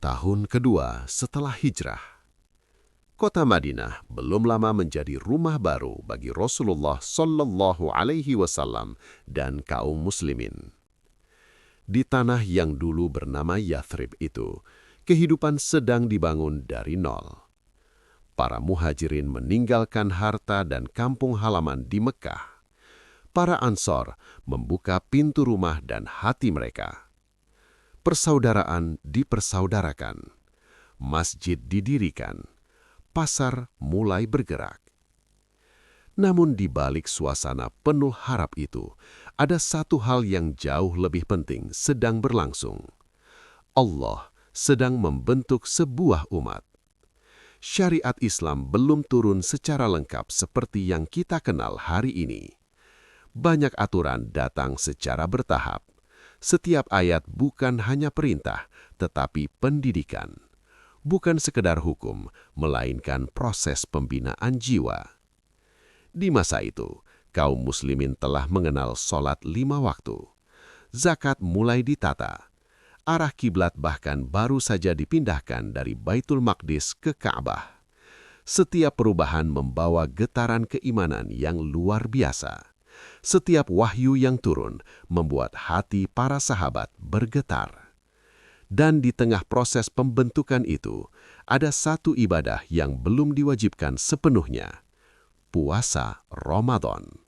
Tahun kedua setelah hijrah, kota Madinah belum lama menjadi rumah baru bagi Rasulullah Shallallahu Alaihi Wasallam dan kaum muslimin. Di tanah yang dulu bernama Yathrib itu, kehidupan sedang dibangun dari nol. Para muhajirin meninggalkan harta dan kampung halaman di Mekah. Para Ansor membuka pintu rumah dan hati mereka. Persaudaraan dipersaudarakan, masjid didirikan, pasar mulai bergerak. Namun di balik suasana penuh harap itu, ada satu hal yang jauh lebih penting sedang berlangsung. Allah sedang membentuk sebuah umat. Syariat Islam belum turun secara lengkap seperti yang kita kenal hari ini. Banyak aturan datang secara bertahap. Setiap ayat bukan hanya perintah, tetapi pendidikan. Bukan sekedar hukum, melainkan proses pembinaan jiwa. Di masa itu, kaum muslimin telah mengenal sholat 5 waktu. Zakat mulai ditata. Arah kiblat bahkan baru saja dipindahkan dari Baitul Maqdis ke Ka'bah. Setiap perubahan membawa getaran keimanan yang luar biasa. Setiap wahyu yang turun membuat hati para sahabat bergetar. Dan di tengah proses pembentukan itu, ada satu ibadah yang belum diwajibkan sepenuhnya, puasa Ramadan.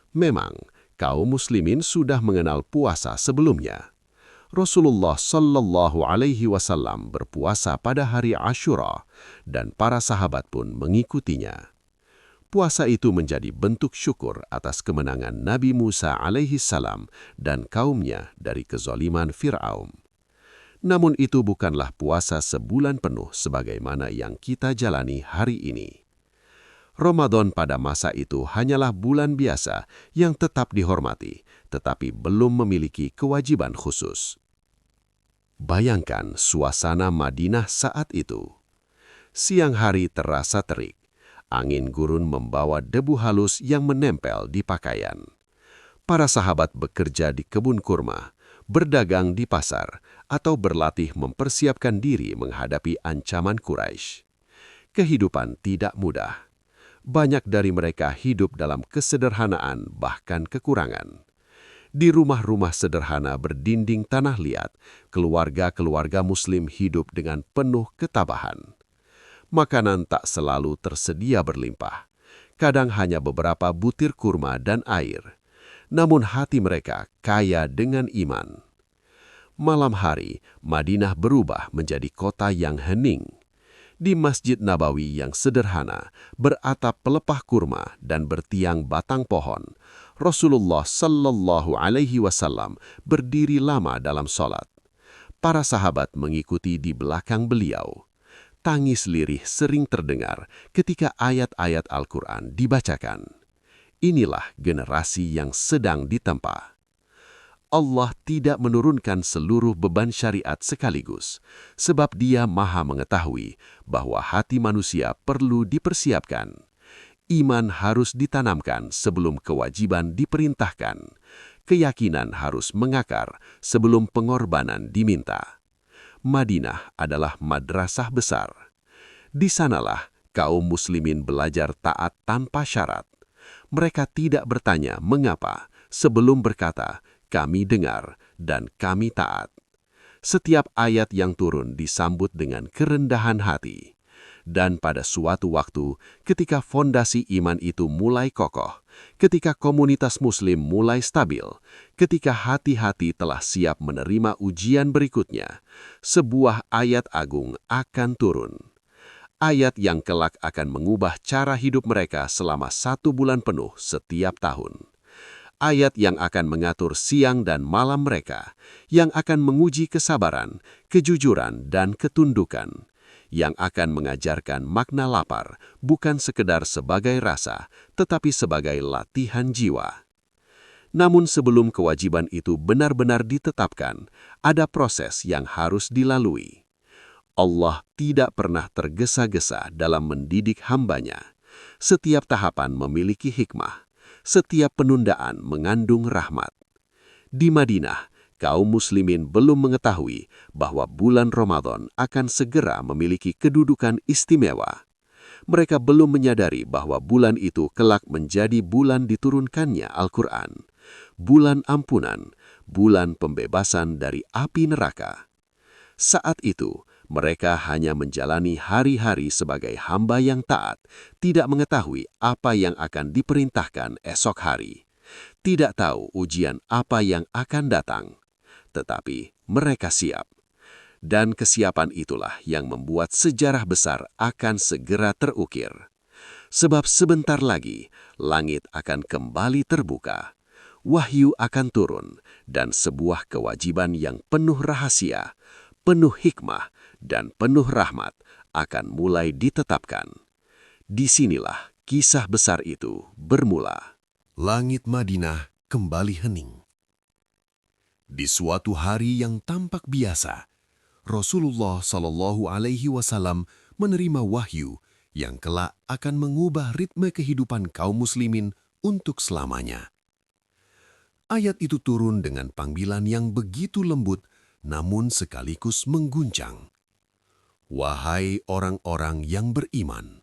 Memang, kaum muslimin sudah mengenal puasa sebelumnya. Rasulullah Shallallahu Alaihi Wasallam berpuasa pada hari Ashura, dan para sahabat pun mengikutinya. Puasa itu menjadi bentuk syukur atas kemenangan Nabi Musa alaihi salam dan kaumnya dari kezaliman Fir'aun. Namun itu bukanlah puasa sebulan penuh sebagaimana yang kita jalani hari ini. Ramadan pada masa itu hanyalah bulan biasa yang tetap dihormati, tetapi belum memiliki kewajiban khusus. Bayangkan suasana Madinah saat itu. Siang hari terasa terik. Angin gurun membawa debu halus yang menempel di pakaian. Para sahabat bekerja di kebun kurma, berdagang di pasar, atau berlatih mempersiapkan diri menghadapi ancaman Quraisy. Kehidupan tidak mudah. Banyak dari mereka hidup dalam kesederhanaan bahkan kekurangan. Di rumah-rumah sederhana berdinding tanah liat, keluarga-keluarga muslim hidup dengan penuh ketabahan. Makanan tak selalu tersedia berlimpah. Kadang hanya beberapa butir kurma dan air. Namun hati mereka kaya dengan iman. Malam hari, Madinah berubah menjadi kota yang hening. Di Masjid Nabawi yang sederhana, beratap pelepah kurma dan bertiang batang pohon, Rasulullah Shallallahu Alaihi Wasallam berdiri lama dalam sholat. Para sahabat mengikuti di belakang beliau. Tangis lirih sering terdengar ketika ayat-ayat Al-Quran dibacakan. Inilah generasi yang sedang ditempa. Allah tidak menurunkan seluruh beban syariat sekaligus, sebab Dia Maha mengetahui bahwa hati manusia perlu dipersiapkan. Iman harus ditanamkan sebelum kewajiban diperintahkan. Keyakinan harus mengakar sebelum pengorbanan diminta. Madinah adalah madrasah besar. Di sanalah kaum muslimin belajar taat tanpa syarat. Mereka tidak bertanya mengapa sebelum berkata, kami dengar dan kami taat. Setiap ayat yang turun disambut dengan kerendahan hati. Dan pada suatu waktu, ketika fondasi iman itu mulai kokoh, ketika komunitas muslim mulai stabil, ketika hati-hati telah siap menerima ujian berikutnya, sebuah ayat agung akan turun. Ayat yang kelak akan mengubah cara hidup mereka selama 1 bulan penuh setiap tahun. Ayat yang akan mengatur siang dan malam mereka, yang akan menguji kesabaran, kejujuran, dan ketundukan, yang akan mengajarkan makna lapar bukan sekedar sebagai rasa, tetapi sebagai latihan jiwa. Namun sebelum kewajiban itu benar-benar ditetapkan, ada proses yang harus dilalui. Allah tidak pernah tergesa-gesa dalam mendidik hambanya. Setiap tahapan memiliki hikmah. Setiap penundaan mengandung rahmat. Di Madinah, kaum muslimin belum mengetahui bahwa bulan Ramadan akan segera memiliki kedudukan istimewa. Mereka belum menyadari bahwa bulan itu kelak menjadi bulan diturunkannya Al-Quran, bulan ampunan, bulan pembebasan dari api neraka. Saat itu, mereka hanya menjalani hari-hari sebagai hamba yang taat, tidak mengetahui apa yang akan diperintahkan esok hari. Tidak tahu ujian apa yang akan datang. Tetapi mereka siap. Dan kesiapan itulah yang membuat sejarah besar akan segera terukir. Sebab sebentar lagi, langit akan kembali terbuka. Wahyu akan turun, dan sebuah kewajiban yang penuh rahasia, penuh hikmah, dan penuh rahmat akan mulai ditetapkan. Disinilah kisah besar itu bermula. Langit Madinah kembali hening. Di suatu hari yang tampak biasa, Rasulullah Shallallahu Alaihi Wasallam menerima wahyu yang kelak akan mengubah ritme kehidupan kaum muslimin untuk selamanya. Ayat itu turun dengan panggilan yang begitu lembut namun sekaligus mengguncang. Wahai orang-orang yang beriman.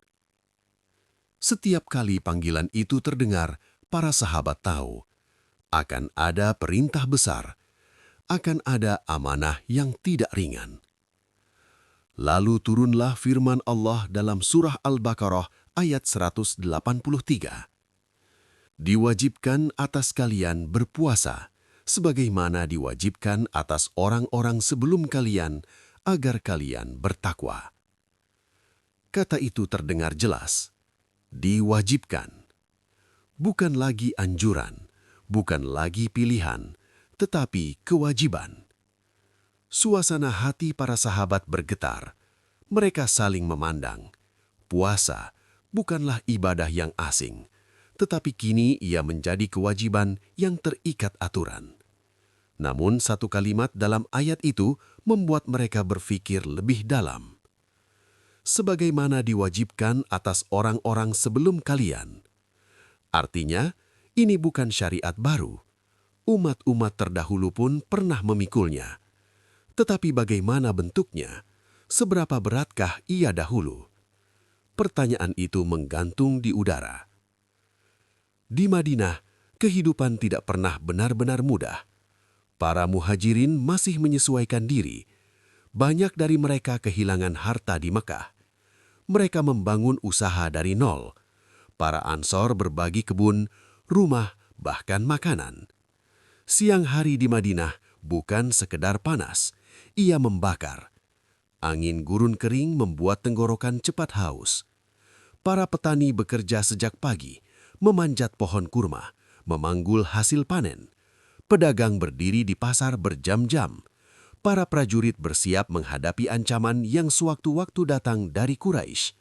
Setiap kali panggilan itu terdengar, para sahabat tahu akan ada perintah besar, akan ada amanah yang tidak ringan. Lalu turunlah firman Allah dalam surah Al-Baqarah ayat 183. Diwajibkan atas kalian berpuasa, sebagaimana diwajibkan atas orang-orang sebelum kalian, agar kalian bertakwa. Kata itu terdengar jelas. Diwajibkan. Bukan lagi anjuran, bukan lagi pilihan, tetapi kewajiban. Suasana hati para sahabat bergetar. Mereka saling memandang. Puasa bukanlah ibadah yang asing, tetapi kini ia menjadi kewajiban yang terikat aturan. Namun satu kalimat dalam ayat itu membuat mereka berpikir lebih dalam. Sebagaimana diwajibkan atas orang-orang sebelum kalian. Artinya, ini bukan syariat baru. Umat-umat terdahulu pun pernah memikulnya. Tetapi bagaimana bentuknya? Seberapa beratkah ia dahulu? Pertanyaan itu menggantung di udara. Di Madinah, kehidupan tidak pernah benar-benar mudah. Para muhajirin masih menyesuaikan diri. Banyak dari mereka kehilangan harta di Mekah. Mereka membangun usaha dari nol. Para Ansor berbagi kebun, rumah, bahkan makanan. Siang hari di Madinah bukan sekedar panas, ia membakar. Angin gurun kering membuat tenggorokan cepat haus. Para petani bekerja sejak pagi, memanjat pohon kurma, memanggul hasil panen. Pedagang berdiri di pasar berjam-jam. Para prajurit bersiap menghadapi ancaman yang sewaktu-waktu datang dari Quraisy.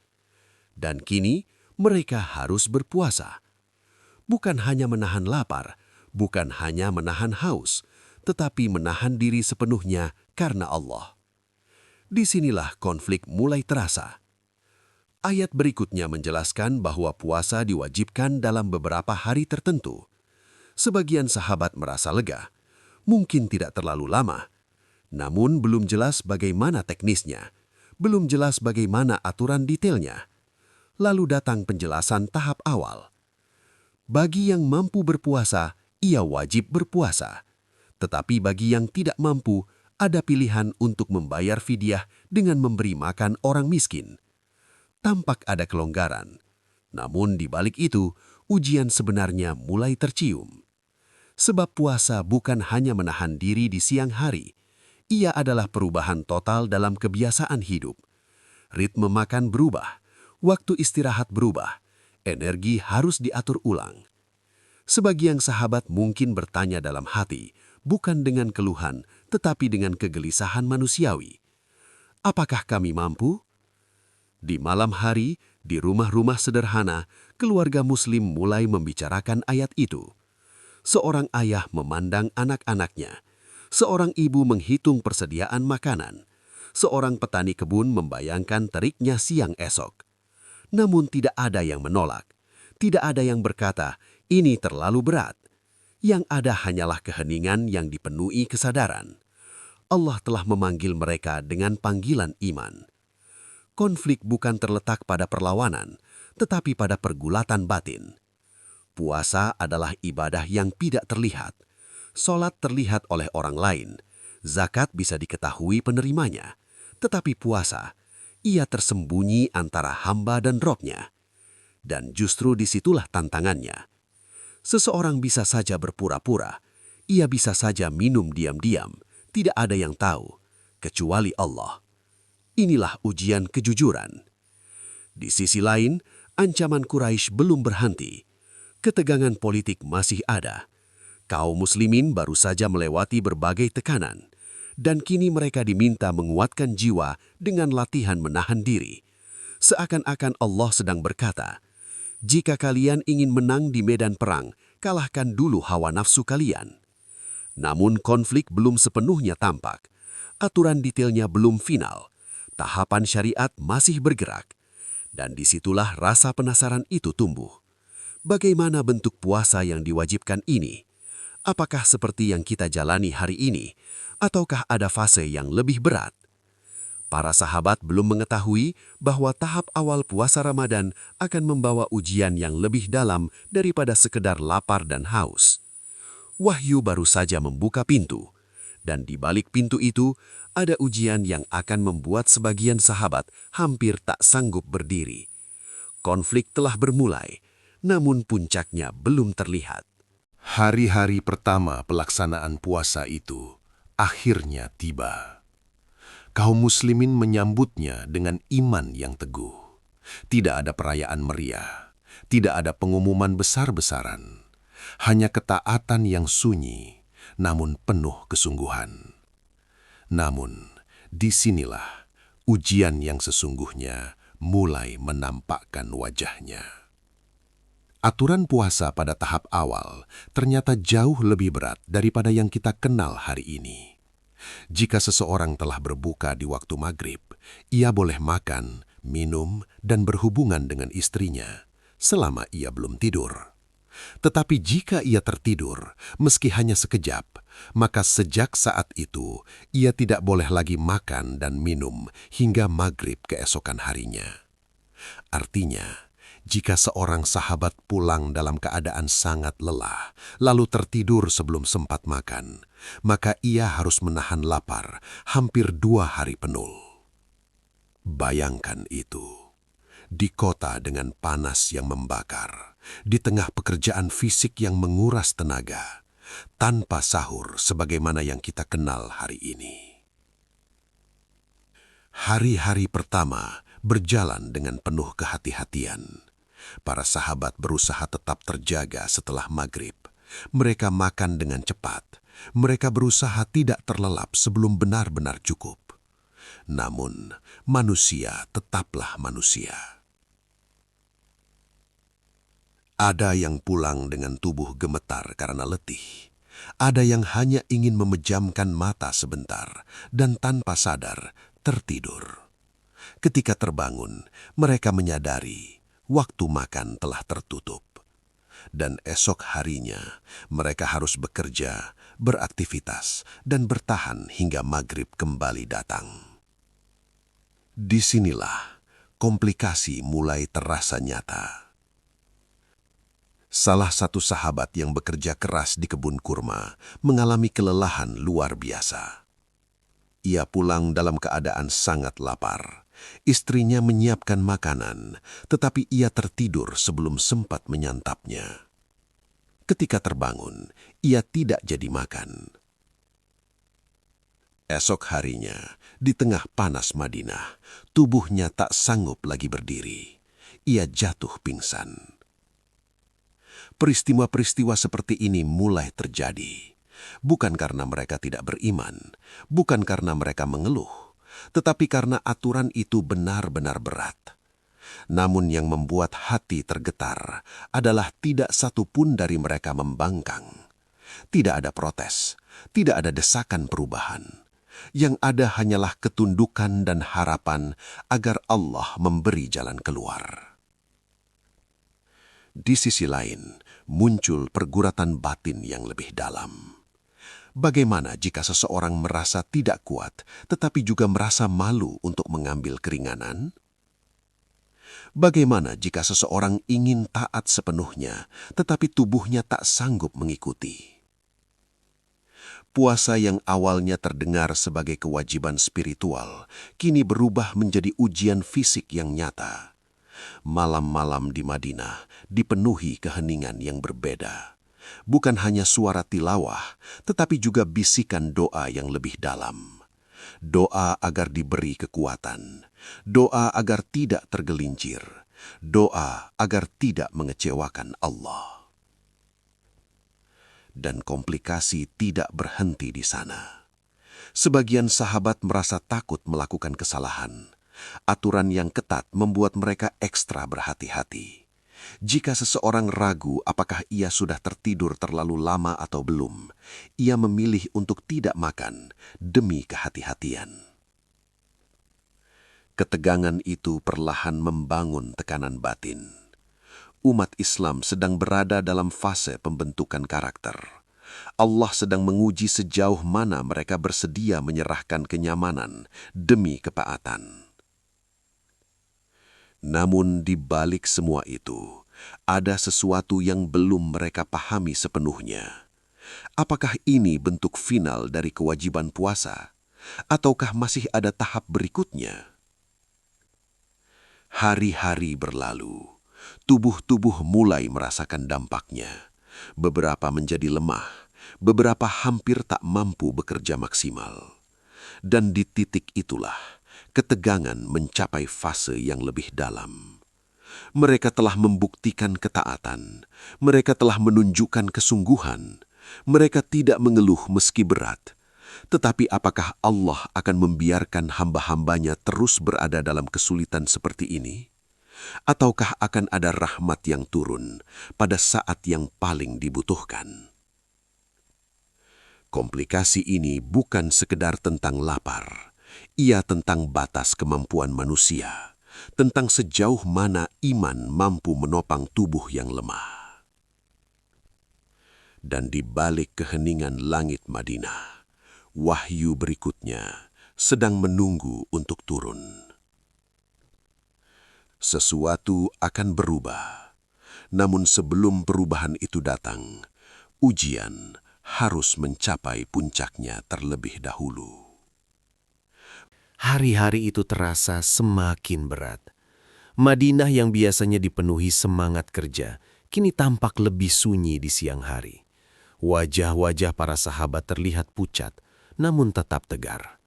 Dan kini, mereka harus berpuasa. Bukan hanya menahan lapar, bukan hanya menahan haus, tetapi menahan diri sepenuhnya karena Allah. Disinilah konflik mulai terasa. Ayat berikutnya menjelaskan bahwa puasa diwajibkan dalam beberapa hari tertentu. Sebagian sahabat merasa lega, mungkin tidak terlalu lama, namun belum jelas bagaimana teknisnya, belum jelas bagaimana aturan detailnya. Lalu datang penjelasan tahap awal. Bagi yang mampu berpuasa, ia wajib berpuasa. Tetapi bagi yang tidak mampu, ada pilihan untuk membayar fidyah dengan memberi makan orang miskin. Tampak ada kelonggaran. Namun di balik itu, ujian sebenarnya mulai tercium. Sebab puasa bukan hanya menahan diri di siang hari. Ia adalah perubahan total dalam kebiasaan hidup. Ritme makan berubah. Waktu istirahat berubah, energi harus diatur ulang. Sebagian sahabat mungkin bertanya dalam hati, bukan dengan keluhan, tetapi dengan kegelisahan manusiawi. Apakah kami mampu? Di malam hari, di rumah-rumah sederhana, keluarga Muslim mulai membicarakan ayat itu. Seorang ayah memandang anak-anaknya. Seorang ibu menghitung persediaan makanan. Seorang petani kebun membayangkan teriknya siang esok. Namun tidak ada yang menolak. Tidak ada yang berkata, ini terlalu berat. Yang ada hanyalah keheningan yang dipenuhi kesadaran. Allah telah memanggil mereka dengan panggilan iman. Konflik bukan terletak pada perlawanan, tetapi pada pergulatan batin. Puasa adalah ibadah yang tidak terlihat. Solat terlihat oleh orang lain. Zakat bisa diketahui penerimanya. Tetapi puasa, ia tersembunyi antara hamba dan Robnya. Dan justru disitulah tantangannya. Seseorang bisa saja berpura-pura. Ia bisa saja minum diam-diam. Tidak ada yang tahu, kecuali Allah. Inilah ujian kejujuran. Di sisi lain, ancaman Quraisy belum berhenti. Ketegangan politik masih ada. Kaum muslimin baru saja melewati berbagai tekanan. Dan kini mereka diminta menguatkan jiwa dengan latihan menahan diri. Seakan-akan Allah sedang berkata, "Jika kalian ingin menang di medan perang, kalahkan dulu hawa nafsu kalian." Namun konflik belum sepenuhnya tampak. Aturan detailnya belum final. Tahapan syariat masih bergerak. Dan disitulah rasa penasaran itu tumbuh. Bagaimana bentuk puasa yang diwajibkan ini? Apakah seperti yang kita jalani hari ini? Ataukah ada fase yang lebih berat? Para sahabat belum mengetahui bahwa tahap awal puasa Ramadan akan membawa ujian yang lebih dalam daripada sekedar lapar dan haus. Wahyu baru saja membuka pintu. Dan di balik pintu itu, ada ujian yang akan membuat sebagian sahabat hampir tak sanggup berdiri. Konflik telah bermulai, namun puncaknya belum terlihat. Hari-hari pertama pelaksanaan puasa itu akhirnya tiba. Kaum muslimin menyambutnya dengan iman yang teguh. Tidak ada perayaan meriah, tidak ada pengumuman besar-besaran. Hanya ketaatan yang sunyi, namun penuh kesungguhan. Namun, disinilah ujian yang sesungguhnya mulai menampakkan wajahnya. Aturan puasa pada tahap awal ternyata jauh lebih berat daripada yang kita kenal hari ini. Jika seseorang telah berbuka di waktu maghrib, ia boleh makan, minum, dan berhubungan dengan istrinya selama ia belum tidur. Tetapi jika ia tertidur, meski hanya sekejap, maka sejak saat itu ia tidak boleh lagi makan dan minum hingga maghrib keesokan harinya. Artinya, jika seorang sahabat pulang dalam keadaan sangat lelah, lalu tertidur sebelum sempat makan, maka ia harus menahan lapar hampir 2 hari penuh. Bayangkan itu. Di kota dengan panas yang membakar, di tengah pekerjaan fisik yang menguras tenaga, tanpa sahur sebagaimana yang kita kenal hari ini. Hari-hari pertama berjalan dengan penuh kehati-hatian. Para sahabat berusaha tetap terjaga setelah maghrib. Mereka makan dengan cepat. Mereka berusaha tidak terlelap sebelum benar-benar cukup. Namun, manusia tetaplah manusia. Ada yang pulang dengan tubuh gemetar karena letih. Ada yang hanya ingin memejamkan mata sebentar dan tanpa sadar tertidur. Ketika terbangun, mereka menyadari waktu makan telah tertutup. Dan esok harinya, mereka harus bekerja, beraktivitas, dan bertahan hingga maghrib kembali datang. Disinilah komplikasi mulai terasa nyata. Salah satu sahabat yang bekerja keras di kebun kurma mengalami kelelahan luar biasa. Ia pulang dalam keadaan sangat lapar. Istrinya menyiapkan makanan, tetapi ia tertidur sebelum sempat menyantapnya. Ketika terbangun, ia tidak jadi makan. Esok harinya, di tengah panas Madinah, tubuhnya tak sanggup lagi berdiri. Ia jatuh pingsan. Peristiwa-peristiwa seperti ini mulai terjadi. Bukan karena mereka tidak beriman, bukan karena mereka mengeluh, tetapi karena aturan itu benar-benar berat. Namun yang membuat hati tergetar adalah tidak satu pun dari mereka membangkang. Tidak ada protes, tidak ada desakan perubahan. Yang ada hanyalah ketundukan dan harapan agar Allah memberi jalan keluar. Di sisi lain, muncul perguratan batin yang lebih dalam. Bagaimana jika seseorang merasa tidak kuat, tetapi juga merasa malu untuk mengambil keringanan? Bagaimana jika seseorang ingin taat sepenuhnya, tetapi tubuhnya tak sanggup mengikuti? Puasa yang awalnya terdengar sebagai kewajiban spiritual, kini berubah menjadi ujian fisik yang nyata. Malam-malam di Madinah dipenuhi keheningan yang berbeda. Bukan hanya suara tilawah, tetapi juga bisikan doa yang lebih dalam. Doa agar diberi kekuatan. Doa agar tidak tergelincir. Doa agar tidak mengecewakan Allah. Dan komplikasi tidak berhenti di sana. Sebagian sahabat merasa takut melakukan kesalahan. Aturan yang ketat membuat mereka ekstra berhati-hati. Jika seseorang ragu apakah ia sudah tertidur terlalu lama atau belum, ia memilih untuk tidak makan demi kehati-hatian. Ketegangan itu perlahan membangun tekanan batin. Umat Islam sedang berada dalam fase pembentukan karakter. Allah sedang menguji sejauh mana mereka bersedia menyerahkan kenyamanan demi kepaatan. Namun di balik semua itu, ada sesuatu yang belum mereka pahami sepenuhnya. Apakah ini bentuk final dari kewajiban puasa? Ataukah masih ada tahap berikutnya? Hari-hari berlalu. Tubuh-tubuh mulai merasakan dampaknya. Beberapa menjadi lemah, beberapa hampir tak mampu bekerja maksimal. Dan di titik itulah, ketegangan mencapai fase yang lebih dalam. Mereka telah membuktikan ketaatan, mereka telah menunjukkan kesungguhan, mereka tidak mengeluh meski berat. Tetapi apakah Allah akan membiarkan hamba-hambanya terus berada dalam kesulitan seperti ini? Ataukah akan ada rahmat yang turun pada saat yang paling dibutuhkan? Komplikasi ini bukan sekedar tentang lapar. Ia tentang batas kemampuan manusia, tentang sejauh mana iman mampu menopang tubuh yang lemah. Dan di balik keheningan langit Madinah, wahyu berikutnya sedang menunggu untuk turun. Sesuatu akan berubah, namun sebelum perubahan itu datang, ujian harus mencapai puncaknya terlebih dahulu. Hari-hari itu terasa semakin berat. Madinah yang biasanya dipenuhi semangat kerja, kini tampak lebih sunyi di siang hari. Wajah-wajah para sahabat terlihat pucat, namun tetap tegar.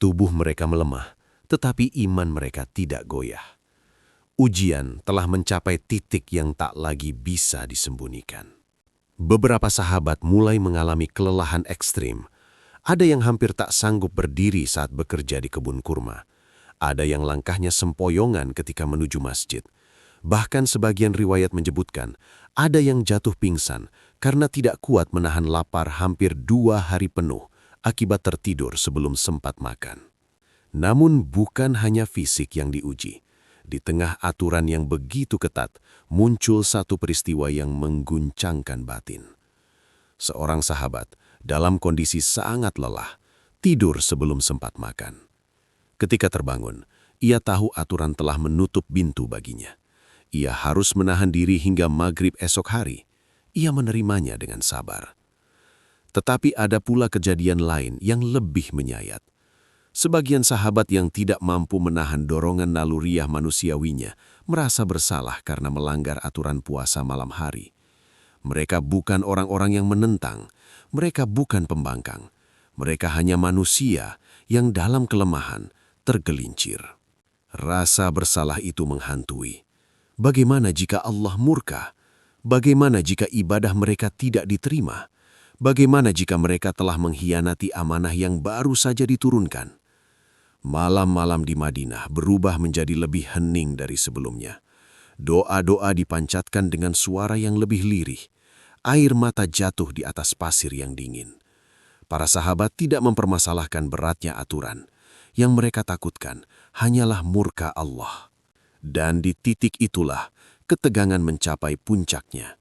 Tubuh mereka melemah, tetapi iman mereka tidak goyah. Ujian telah mencapai titik yang tak lagi bisa disembunyikan. Beberapa sahabat mulai mengalami kelelahan ekstrim. Ada yang hampir tak sanggup berdiri saat bekerja di kebun kurma. Ada yang langkahnya sempoyongan ketika menuju masjid. Bahkan sebagian riwayat menyebutkan, ada yang jatuh pingsan karena tidak kuat menahan lapar hampir 2 hari penuh akibat tertidur sebelum sempat makan. Namun bukan hanya fisik yang diuji. Di tengah aturan yang begitu ketat, muncul satu peristiwa yang mengguncangkan batin. Seorang sahabat dalam kondisi sangat lelah, tidur sebelum sempat makan. Ketika terbangun, ia tahu aturan telah menutup pintu baginya. Ia harus menahan diri hingga maghrib esok hari. Ia menerimanya dengan sabar. Tetapi ada pula kejadian lain yang lebih menyayat. Sebagian sahabat yang tidak mampu menahan dorongan naluriah manusiawinya merasa bersalah karena melanggar aturan puasa malam hari. Mereka bukan orang-orang yang menentang, mereka bukan pembangkang. Mereka hanya manusia yang dalam kelemahan tergelincir. Rasa bersalah itu menghantui. Bagaimana jika Allah murka? Bagaimana jika ibadah mereka tidak diterima? Bagaimana jika mereka telah mengkhianati amanah yang baru saja diturunkan? Malam-malam di Madinah berubah menjadi lebih hening dari sebelumnya. Doa-doa dipancatkan dengan suara yang lebih lirih. Air mata jatuh di atas pasir yang dingin. Para sahabat tidak mempermasalahkan beratnya aturan. Yang mereka takutkan hanyalah murka Allah. Dan di titik itulah ketegangan mencapai puncaknya.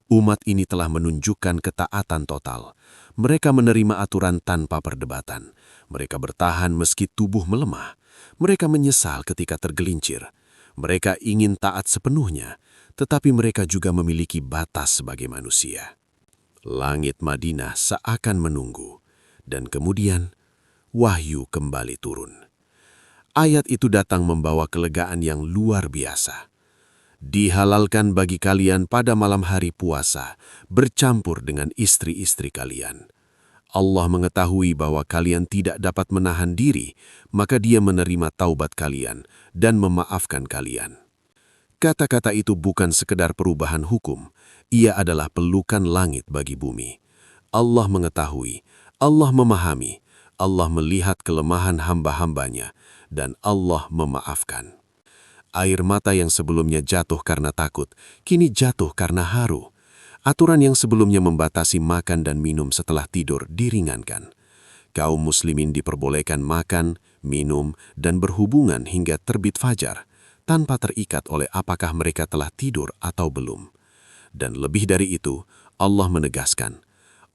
Umat ini telah menunjukkan ketaatan total. Mereka menerima aturan tanpa perdebatan. Mereka bertahan meski tubuh melemah. Mereka menyesal ketika tergelincir. Mereka ingin taat sepenuhnya, tetapi mereka juga memiliki batas sebagai manusia. Langit Madinah seakan menunggu, dan kemudian wahyu kembali turun. Ayat itu datang membawa kelegaan yang luar biasa. Dihalalkan bagi kalian pada malam hari puasa, bercampur dengan istri-istri kalian. Allah mengetahui bahwa kalian tidak dapat menahan diri, maka Dia menerima taubat kalian dan memaafkan kalian. Kata-kata itu bukan sekedar perubahan hukum, ia adalah pelukan langit bagi bumi. Allah mengetahui, Allah memahami, Allah melihat kelemahan hamba-hambanya, dan Allah memaafkan. Air mata yang sebelumnya jatuh karena takut, kini jatuh karena haru. Aturan yang sebelumnya membatasi makan dan minum setelah tidur diringankan. Kaum muslimin diperbolehkan makan, minum, dan berhubungan hingga terbit fajar, tanpa terikat oleh apakah mereka telah tidur atau belum. Dan lebih dari itu, Allah menegaskan,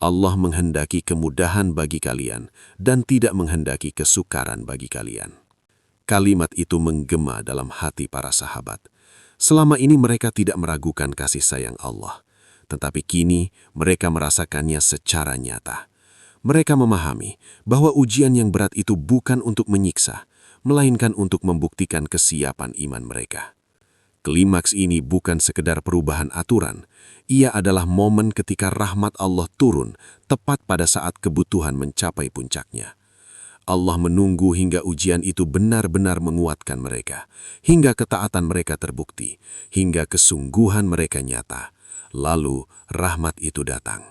Allah menghendaki kemudahan bagi kalian dan tidak menghendaki kesukaran bagi kalian. Kalimat itu menggema dalam hati para sahabat. Selama ini mereka tidak meragukan kasih sayang Allah, tetapi kini mereka merasakannya secara nyata. Mereka memahami bahwa ujian yang berat itu bukan untuk menyiksa, melainkan untuk membuktikan kesiapan iman mereka. Klimaks ini bukan sekedar perubahan aturan, ia adalah momen ketika rahmat Allah turun tepat pada saat kebutuhan mencapai puncaknya. Allah menunggu hingga ujian itu benar-benar menguatkan mereka, hingga ketaatan mereka terbukti, hingga kesungguhan mereka nyata. Lalu rahmat itu datang.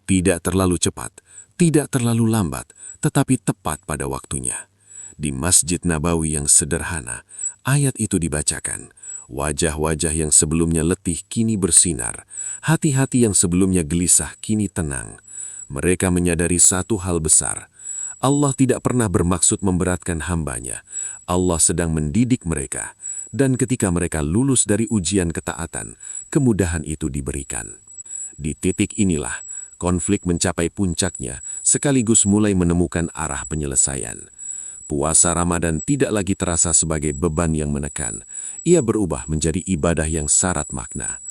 Tidak terlalu cepat, tidak terlalu lambat, tetapi tepat pada waktunya. Di Masjid Nabawi yang sederhana, ayat itu dibacakan. Wajah-wajah yang sebelumnya letih kini bersinar. Hati-hati yang sebelumnya gelisah kini tenang. Mereka menyadari satu hal besar. Allah tidak pernah bermaksud memberatkan hambanya. Allah sedang mendidik mereka. Dan ketika mereka lulus dari ujian ketaatan, kemudahan itu diberikan. Di titik inilah, konflik mencapai puncaknya, sekaligus mulai menemukan arah penyelesaian. Puasa Ramadan tidak lagi terasa sebagai beban yang menekan. Ia berubah menjadi ibadah yang syarat makna.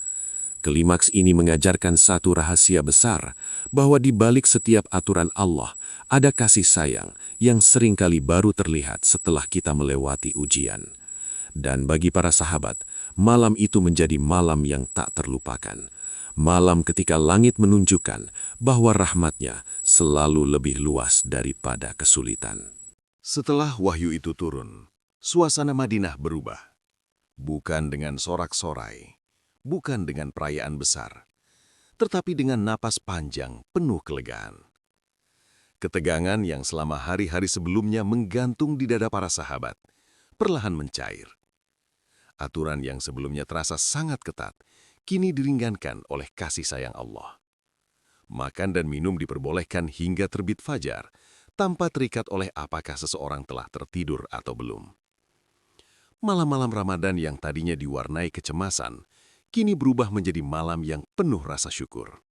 Klimaks ini mengajarkan satu rahasia besar, bahwa di balik setiap aturan Allah, ada kasih sayang yang seringkali baru terlihat setelah kita melewati ujian. Dan bagi para sahabat, malam itu menjadi malam yang tak terlupakan. Malam ketika langit menunjukkan bahwa rahmatnya selalu lebih luas daripada kesulitan. Setelah wahyu itu turun, suasana Madinah berubah. Bukan dengan sorak-sorai, bukan dengan perayaan besar, tetapi dengan napas panjang penuh kelegaan. Ketegangan yang selama hari-hari sebelumnya menggantung di dada para sahabat, perlahan mencair. Aturan yang sebelumnya terasa sangat ketat, kini diringankan oleh kasih sayang Allah. Makan dan minum diperbolehkan hingga terbit fajar, tanpa terikat oleh apakah seseorang telah tertidur atau belum. Malam-malam Ramadan yang tadinya diwarnai kecemasan, kini berubah menjadi malam yang penuh rasa syukur.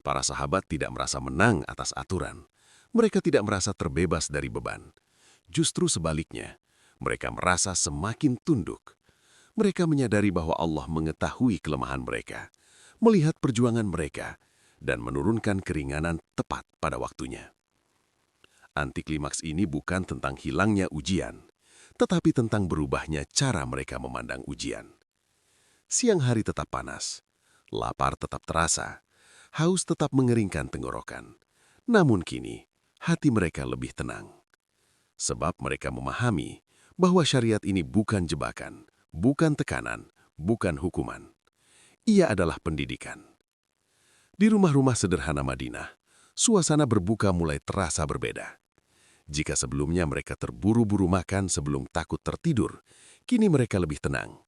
Para sahabat tidak merasa menang atas aturan. Mereka tidak merasa terbebas dari beban. Justru sebaliknya, mereka merasa semakin tunduk. Mereka menyadari bahwa Allah mengetahui kelemahan mereka, melihat perjuangan mereka, dan menurunkan keringanan tepat pada waktunya. Antiklimaks ini bukan tentang hilangnya ujian, tetapi tentang berubahnya cara mereka memandang ujian. Siang hari tetap panas, lapar tetap terasa, haus tetap mengeringkan tenggorokan. Namun kini, hati mereka lebih tenang. Sebab mereka memahami bahwa syariat ini bukan jebakan, bukan tekanan, bukan hukuman. Ia adalah pendidikan. Di rumah-rumah sederhana Madinah, suasana berbuka mulai terasa berbeda. Jika sebelumnya mereka terburu-buru makan sebelum takut tertidur, kini mereka lebih tenang.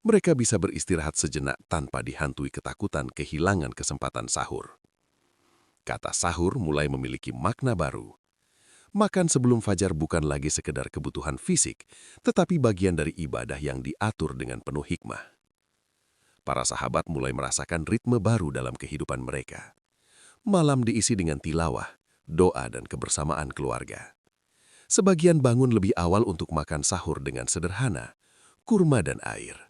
Mereka bisa beristirahat sejenak tanpa dihantui ketakutan kehilangan kesempatan sahur. Kata sahur mulai memiliki makna baru. Makan sebelum fajar bukan lagi sekedar kebutuhan fisik, tetapi bagian dari ibadah yang diatur dengan penuh hikmah. Para sahabat mulai merasakan ritme baru dalam kehidupan mereka. Malam diisi dengan tilawah, doa dan kebersamaan keluarga. Sebagian bangun lebih awal untuk makan sahur dengan sederhana, kurma dan air.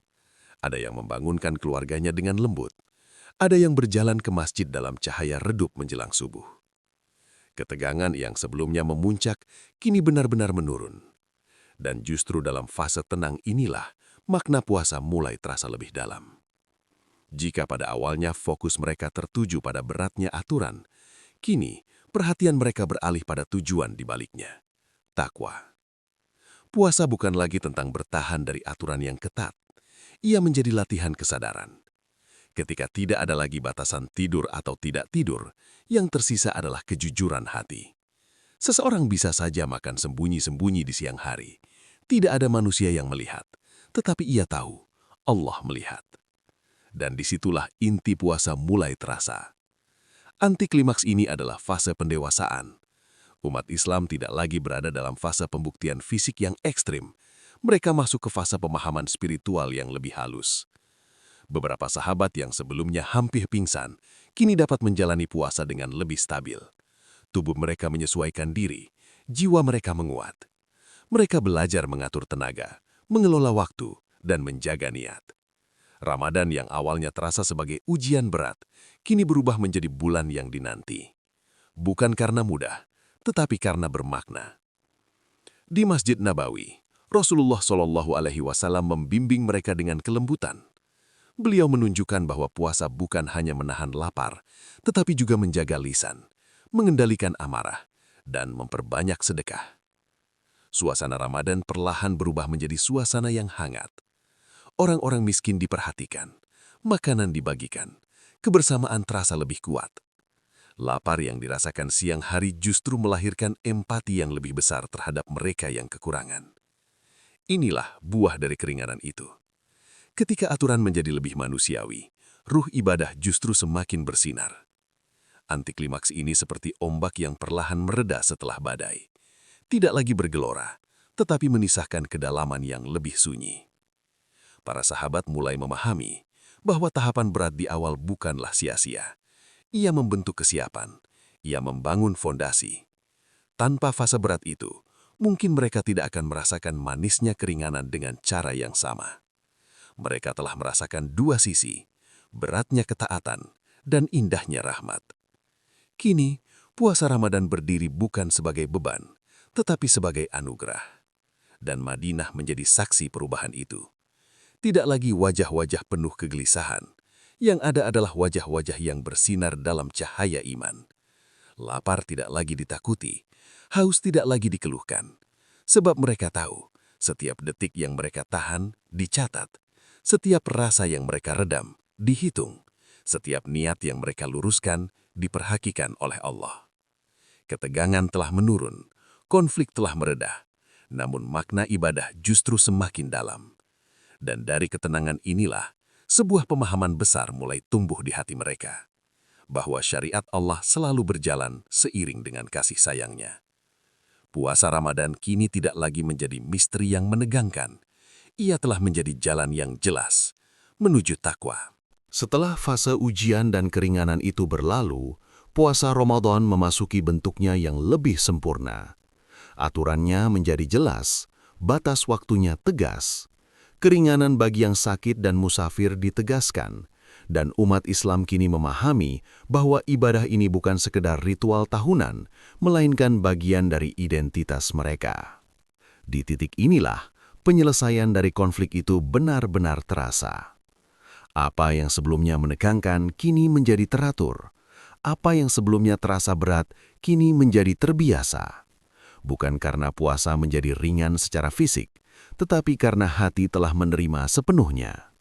Ada yang membangunkan keluarganya dengan lembut. Ada yang berjalan ke masjid dalam cahaya redup menjelang subuh. Ketegangan yang sebelumnya memuncak kini benar-benar menurun. Dan justru dalam fase tenang inilah makna puasa mulai terasa lebih dalam. Jika pada awalnya fokus mereka tertuju pada beratnya aturan, kini perhatian mereka beralih pada tujuan di baliknya, takwa. Puasa bukan lagi tentang bertahan dari aturan yang ketat. Ia menjadi latihan kesadaran. Ketika tidak ada lagi batasan tidur atau tidak tidur, yang tersisa adalah kejujuran hati. Seseorang bisa saja makan sembunyi-sembunyi di siang hari. Tidak ada manusia yang melihat, tetapi ia tahu Allah melihat. Dan disitulah inti puasa mulai terasa. Anti klimaks ini adalah fase pendewasaan. Umat Islam tidak lagi berada dalam fase pembuktian fisik yang ekstrim. Mereka masuk ke fase pemahaman spiritual yang lebih halus. Beberapa sahabat yang sebelumnya hampir pingsan, kini dapat menjalani puasa dengan lebih stabil. Tubuh mereka menyesuaikan diri, jiwa mereka menguat. Mereka belajar mengatur tenaga, mengelola waktu, dan menjaga niat. Ramadan yang awalnya terasa sebagai ujian berat, kini berubah menjadi bulan yang dinanti. Bukan karena mudah, tetapi karena bermakna. Di Masjid Nabawi, Rasulullah SAW membimbing mereka dengan kelembutan. Beliau menunjukkan bahwa puasa bukan hanya menahan lapar, tetapi juga menjaga lisan, mengendalikan amarah, dan memperbanyak sedekah. Suasana Ramadan perlahan berubah menjadi suasana yang hangat. Orang-orang miskin diperhatikan, makanan dibagikan, kebersamaan terasa lebih kuat. Lapar yang dirasakan siang hari justru melahirkan empati yang lebih besar terhadap mereka yang kekurangan. Inilah buah dari keringanan itu. Ketika aturan menjadi lebih manusiawi, ruh ibadah justru semakin bersinar. Antiklimaks ini seperti ombak yang perlahan mereda setelah badai. Tidak lagi bergelora, tetapi menisahkan kedalaman yang lebih sunyi. Para sahabat mulai memahami bahwa tahapan berat di awal bukanlah sia-sia. Ia membentuk kesiapan, ia membangun fondasi. Tanpa fase berat itu, mungkin mereka tidak akan merasakan manisnya keringanan dengan cara yang sama. Mereka telah merasakan dua sisi, beratnya ketaatan dan indahnya rahmat. Kini, puasa Ramadan berdiri bukan sebagai beban, tetapi sebagai anugerah. Dan Madinah menjadi saksi perubahan itu. Tidak lagi wajah-wajah penuh kegelisahan. Yang ada adalah wajah-wajah yang bersinar dalam cahaya iman. Lapar tidak lagi ditakuti, haus tidak lagi dikeluhkan. Sebab mereka tahu, setiap detik yang mereka tahan dicatat. Setiap rasa yang mereka redam dihitung. Setiap niat yang mereka luruskan diperhatikan oleh Allah. Ketegangan telah menurun, konflik telah meredah. Namun makna ibadah justru semakin dalam. Dan dari ketenangan inilah, sebuah pemahaman besar mulai tumbuh di hati mereka. Bahwa syariat Allah selalu berjalan seiring dengan kasih sayangnya. Puasa Ramadan kini tidak lagi menjadi misteri yang menegangkan. Ia telah menjadi jalan yang jelas, menuju takwa. Setelah fase ujian dan keringanan itu berlalu, puasa Ramadan memasuki bentuknya yang lebih sempurna. Aturannya menjadi jelas, batas waktunya tegas. Keringanan bagi yang sakit dan musafir ditegaskan, dan umat Islam kini memahami bahwa ibadah ini bukan sekedar ritual tahunan, melainkan bagian dari identitas mereka. Di titik inilah, penyelesaian dari konflik itu benar-benar terasa. Apa yang sebelumnya menegangkan kini menjadi teratur. Apa yang sebelumnya terasa berat kini menjadi terbiasa. Bukan karena puasa menjadi ringan secara fisik, tetapi karena hati telah menerima sepenuhnya.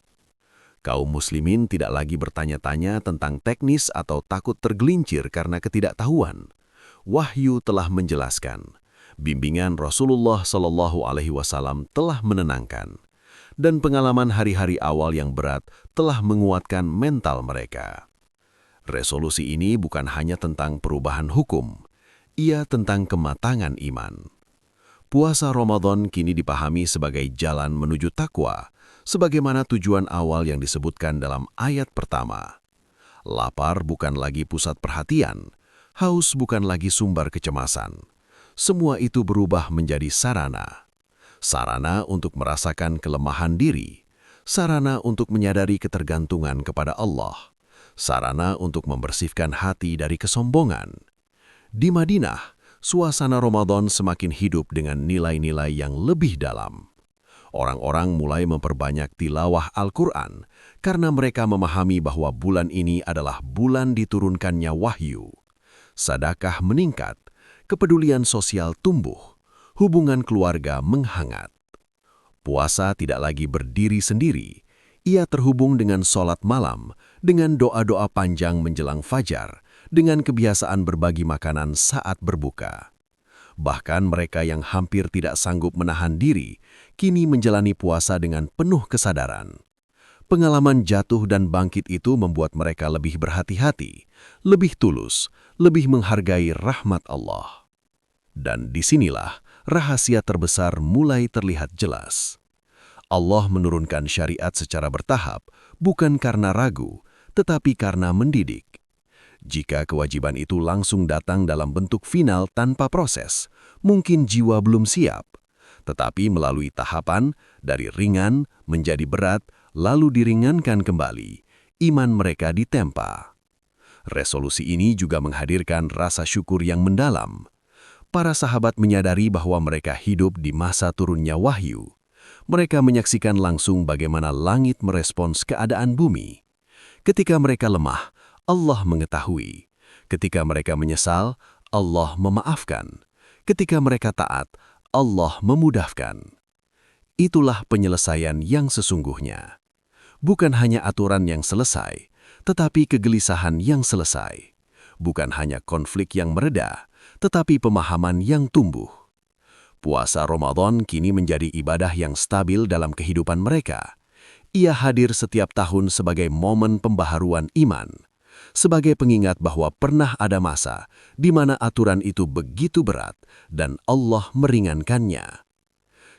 Kaum muslimin tidak lagi bertanya-tanya tentang teknis atau takut tergelincir karena ketidaktahuan. Wahyu telah menjelaskan. Bimbingan Rasulullah SAW telah menenangkan. Dan pengalaman hari-hari awal yang berat telah menguatkan mental mereka. Resolusi ini bukan hanya tentang perubahan hukum. Ia tentang kematangan iman. Puasa Ramadan kini dipahami sebagai jalan menuju takwa, sebagaimana tujuan awal yang disebutkan dalam ayat pertama. Lapar bukan lagi pusat perhatian, haus bukan lagi sumber kecemasan. Semua itu berubah menjadi sarana. Sarana untuk merasakan kelemahan diri, sarana untuk menyadari ketergantungan kepada Allah, sarana untuk membersihkan hati dari kesombongan. Di Madinah, suasana Ramadan semakin hidup dengan nilai-nilai yang lebih dalam. Orang-orang mulai memperbanyak tilawah Al-Quran karena mereka memahami bahwa bulan ini adalah bulan diturunkannya wahyu. Sedekah meningkat, kepedulian sosial tumbuh, hubungan keluarga menghangat. Puasa tidak lagi berdiri sendiri, ia terhubung dengan sholat malam, dengan doa-doa panjang menjelang fajar, dengan kebiasaan berbagi makanan saat berbuka. Bahkan mereka yang hampir tidak sanggup menahan diri, kini menjalani puasa dengan penuh kesadaran. Pengalaman jatuh dan bangkit itu membuat mereka lebih berhati-hati, lebih tulus, lebih menghargai rahmat Allah. Dan disinilah rahasia terbesar mulai terlihat jelas. Allah menurunkan syariat secara bertahap, bukan karena ragu, tetapi karena mendidik. Jika kewajiban itu langsung datang dalam bentuk final tanpa proses, mungkin jiwa belum siap. Tetapi melalui tahapan, dari ringan menjadi berat, lalu diringankan kembali, iman mereka ditempa. Resolusi ini juga menghadirkan rasa syukur yang mendalam. Para sahabat menyadari bahwa mereka hidup di masa turunnya wahyu. Mereka menyaksikan langsung bagaimana langit merespons keadaan bumi. Ketika mereka lemah, Allah mengetahui. Ketika mereka menyesal, Allah memaafkan. Ketika mereka taat, Allah memudahkan. Itulah penyelesaian yang sesungguhnya. Bukan hanya aturan yang selesai, tetapi kegelisahan yang selesai. Bukan hanya konflik yang mereda, tetapi pemahaman yang tumbuh. Puasa Ramadan kini menjadi ibadah yang stabil dalam kehidupan mereka. Ia hadir setiap tahun sebagai momen pembaharuan iman, sebagai pengingat bahwa pernah ada masa di mana aturan itu begitu berat dan Allah meringankannya.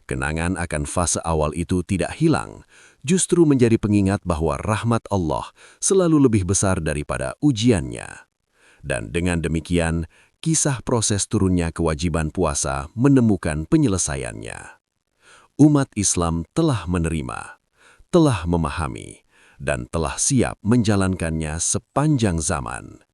Kenangan akan fase awal itu tidak hilang, justru menjadi pengingat bahwa rahmat Allah selalu lebih besar daripada ujiannya. Dan dengan demikian, kisah proses turunnya kewajiban puasa menemukan penyelesaiannya. Umat Islam telah menerima, telah memahami, dan telah siap menjalankannya sepanjang zaman.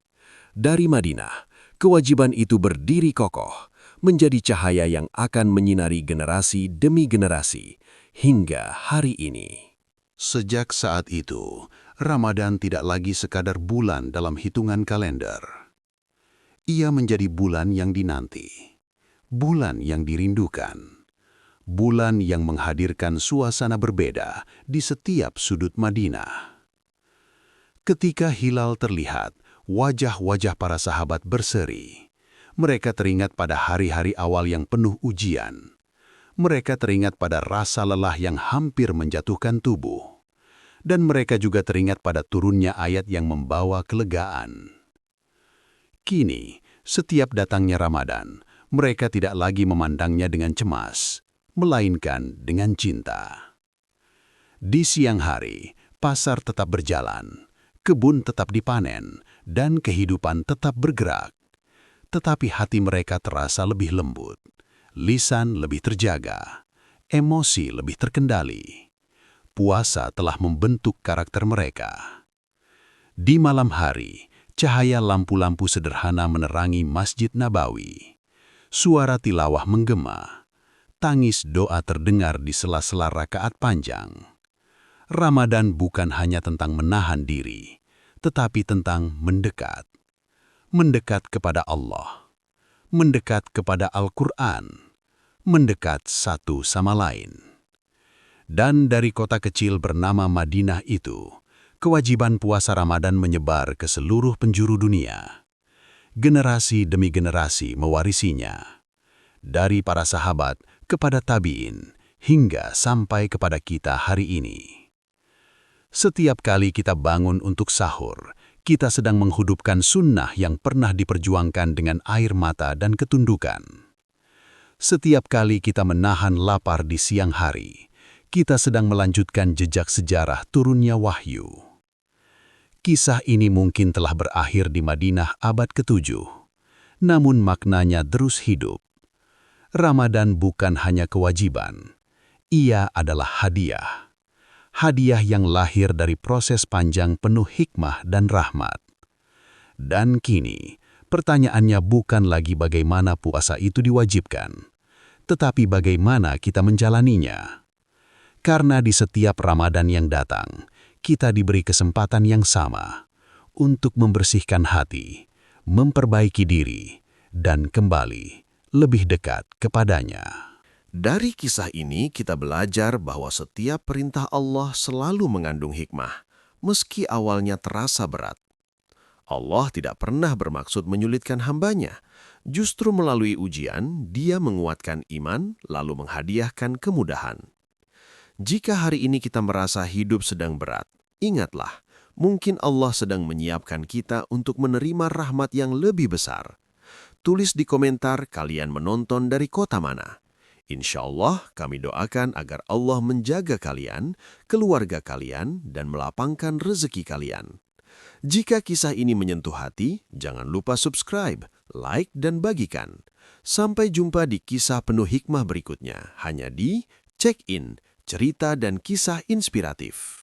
Dari Madinah, kewajiban itu berdiri kokoh, menjadi cahaya yang akan menyinari generasi demi generasi, hingga hari ini. Sejak saat itu, Ramadan tidak lagi sekadar bulan dalam hitungan kalender. Ia menjadi bulan yang dinanti, bulan yang dirindukan. Bulan yang menghadirkan suasana berbeda di setiap sudut Madinah. Ketika hilal terlihat, wajah-wajah para sahabat berseri. Mereka teringat pada hari-hari awal yang penuh ujian. Mereka teringat pada rasa lelah yang hampir menjatuhkan tubuh. Dan mereka juga teringat pada turunnya ayat yang membawa kelegaan. Kini, setiap datangnya Ramadan, mereka tidak lagi memandangnya dengan cemas, melainkan dengan cinta. Di siang hari, pasar tetap berjalan, kebun tetap dipanen, dan kehidupan tetap bergerak. Tetapi hati mereka terasa lebih lembut, lisan lebih terjaga, emosi lebih terkendali. Puasa telah membentuk karakter mereka. Di malam hari, cahaya lampu-lampu sederhana menerangi Masjid Nabawi. Suara tilawah menggema. Tangis doa terdengar di sela-sela rakaat panjang. Ramadan bukan hanya tentang menahan diri, tetapi tentang mendekat. Mendekat kepada Allah, mendekat kepada Al-Quran, mendekat satu sama lain. Dan dari kota kecil bernama Madinah itu, kewajiban puasa Ramadan menyebar ke seluruh penjuru dunia. Generasi demi generasi mewarisinya. Dari para sahabat kepada tabi'in, hingga sampai kepada kita hari ini. Setiap kali kita bangun untuk sahur, kita sedang menghidupkan sunnah yang pernah diperjuangkan dengan air mata dan ketundukan. Setiap kali kita menahan lapar di siang hari, kita sedang melanjutkan jejak sejarah turunnya wahyu. Kisah ini mungkin telah berakhir di Madinah abad ke-7, namun maknanya terus hidup. Ramadan bukan hanya kewajiban, ia adalah hadiah. Hadiah yang lahir dari proses panjang penuh hikmah dan rahmat. Dan kini, pertanyaannya bukan lagi bagaimana puasa itu diwajibkan, tetapi bagaimana kita menjalaninya. Karena di setiap Ramadan yang datang, kita diberi kesempatan yang sama untuk membersihkan hati, memperbaiki diri, dan kembali lebih dekat kepadanya. Dari kisah ini kita belajar bahwa setiap perintah Allah selalu mengandung hikmah, meski awalnya terasa berat. Allah tidak pernah bermaksud menyulitkan hambanya. Justru melalui ujian, Dia menguatkan iman lalu menghadiahkan kemudahan. Jika hari ini kita merasa hidup sedang berat, ingatlah, mungkin Allah sedang menyiapkan kita untuk menerima rahmat yang lebih besar. Tulis di komentar kalian menonton dari kota mana. Insya Allah kami doakan agar Allah menjaga kalian, keluarga kalian, dan melapangkan rezeki kalian. Jika kisah ini menyentuh hati, jangan lupa subscribe, like, dan bagikan. Sampai jumpa di kisah penuh hikmah berikutnya, hanya di Check In, cerita dan kisah inspiratif.